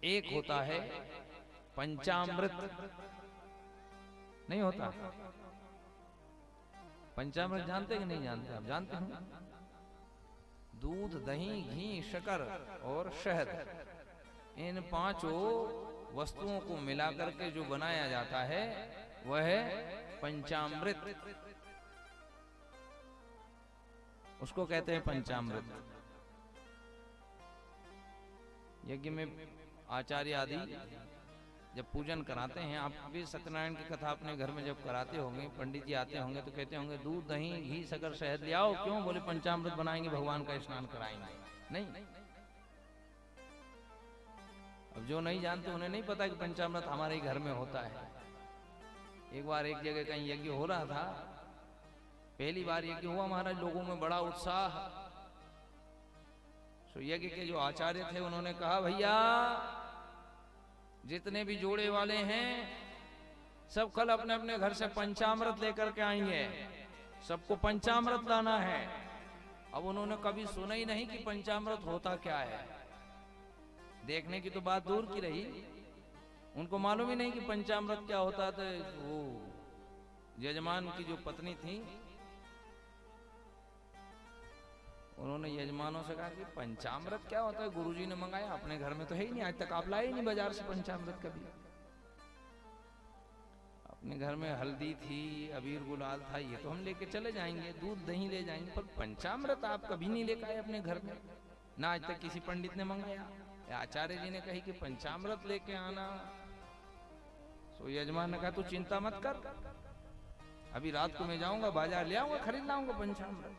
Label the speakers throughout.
Speaker 1: एक होता है पंचामृत, नहीं होता? पंचामृत जानते कि नहीं जानते? आप जानते हैं? दूध, दही, घी, शक्कर और शहद, इन पांचों वस्तुओं को मिलाकर के जो बनाया जाता है वह है पंचामृत। उसको कहते हैं पंचामृत। यज्ञ में आचार्य आदि जब पूजन कराते हैं, आप भी सत्यनारायण की कथा अपने घर में जब कराते होंगे, पंडित जी आते होंगे तो कहते होंगे दूध, दही, घी, शक्कर, शहद ले आओ। क्यों? बोले पंचामृत बनाएंगे, भगवान का स्नान कराएंगे। नहीं, अब जो नहीं जानते उन्हें नहीं पता कि पंचामृत हमारे ही घर में होता है। एक बार एक जगह कहीं यज्ञ हो रहा था, पहली बार यज्ञ हुआ महाराज, लोगों में बड़ा उत्साह। तो यज्ञ के जो आचार्य थे उन्होंने कहा, भैया जितने भी जोड़े वाले हैं सब कल अपने अपने घर से पंचामृत लेकर के आएंगे, सबको पंचामृत लाना है। अब उन्होंने कभी सुना ही नहीं कि पंचामृत होता क्या है, देखने की तो बात दूर की रही, उनको मालूम ही नहीं कि पंचामृत क्या होता था। वो यजमान की जो पत्नी थी, उन्होंने यजमानों से कहा कि पंचामृत क्या होता है? गुरुजी ने मंगाया, अपने घर में तो है ही नहीं, आज तक आप लाए ही नहीं बाजार से पंचामृत कभी। अपने घर में हल्दी थी, अबीर गुलाल था, ये तो हम लेके चले जाएंगे, दूध दही ले जाएंगे, पर पंचामृत आप कभी नहीं लेकर आए अपने घर में, ना आज तक किसी पंडित ने मंगाया। आचार्य जी ने कही कि पंचामृत लेके आना। तो यजमान ने कहा तू चिंता मत कर, अभी रात को मैं जाऊंगा बाजार ले आऊंगा, खरीद लाऊंगा पंचामृत।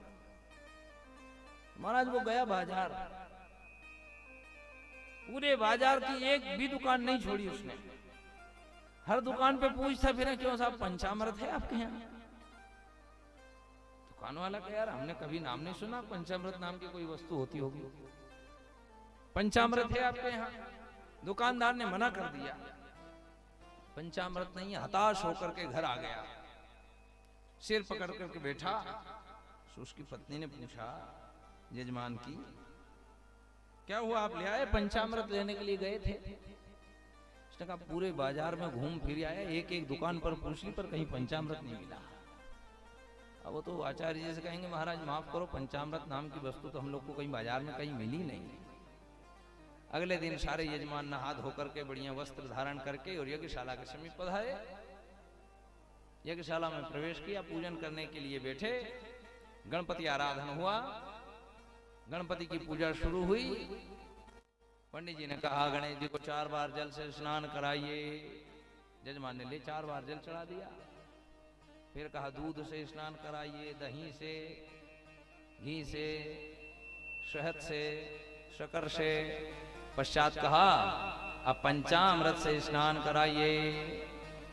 Speaker 1: महाराज वो गया बाजार, पूरे बाजार की एक भी दुकान नहीं छोड़ी उसने, हर दुकान पे पूछता फिर क्यों साहब पंचामृत है आपके यहाँ? दुकान वाला कहा यार हमने कभी नाम नहीं सुना, पंचामृत नाम की कोई वस्तु होती होगी, पंचामृत है आपके यहाँ? दुकानदार ने मना कर दिया, पंचामृत नहीं। हताश होकर के घर आ गया, सिर पकड़ करके बैठा। तो उसकी पत्नी ने पूछा यजमान की, क्या हुआ आप ले आए? पंचामृत लेने के लिए गए थे? उसने कहा पूरे बाजार में घूम फिर आया, एक एक दुकान पर पूछ ली, पर कहीं पंचामृत नहीं मिला। अब वो तो आचार्य जी से कहेंगे महाराज माफ करो, पंचामृत नाम की वस्तु तो हम लोग को कहीं बाजार में कहीं मिली नहीं। अगले दिन सारे यजमान नहा धोकर के बढ़िया वस्त्र धारण करके और यज्ञशाला के समीप पधारे, यज्ञशाला में प्रवेश किया, पूजन करने के लिए बैठे। गणपति आराधन हुआ, गणपति की पूजा शुरू हुई। पंडित जी ने कहा गणेश जी को 4 बार जल से स्नान कराइए। यजमान ने ले 4 बार जल चढ़ा दिया। फिर कहा दूध से स्नान कराइए, दही से, घी से, शहद से, शक्कर से। पश्चात कहा अब पंचामृत से स्नान कराइए।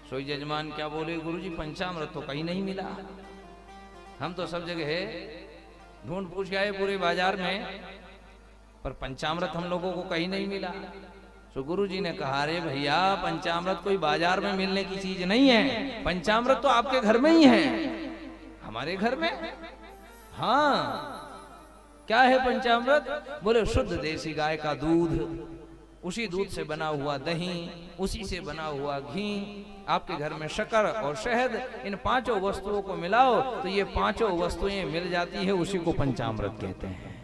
Speaker 1: सो यजमान क्या बोले, गुरुजी पंचामृत तो कहीं नहीं मिला, हम तो सब जगह ढूंढ पूछ गए पूरे बाजार में, पर पंचामृत हम लोगों को कहीं नहीं मिला। तो गुरुजी ने कहा अरे भैया पंचामृत कोई बाजार में मिलने की चीज नहीं है, पंचामृत तो आपके घर में ही है, हमारे घर में। हाँ क्या है पंचामृत? बोले शुद्ध देसी गाय का दूध, उसी दूध से बना हुआ दही, उसी से बना हुआ घी, आपके घर में शक्कर और शहद, इन 5 वस्तुओं को मिलाओ तो ये 5 वस्तुएं मिल जाती है, उसी को पंचामृत कहते हैं।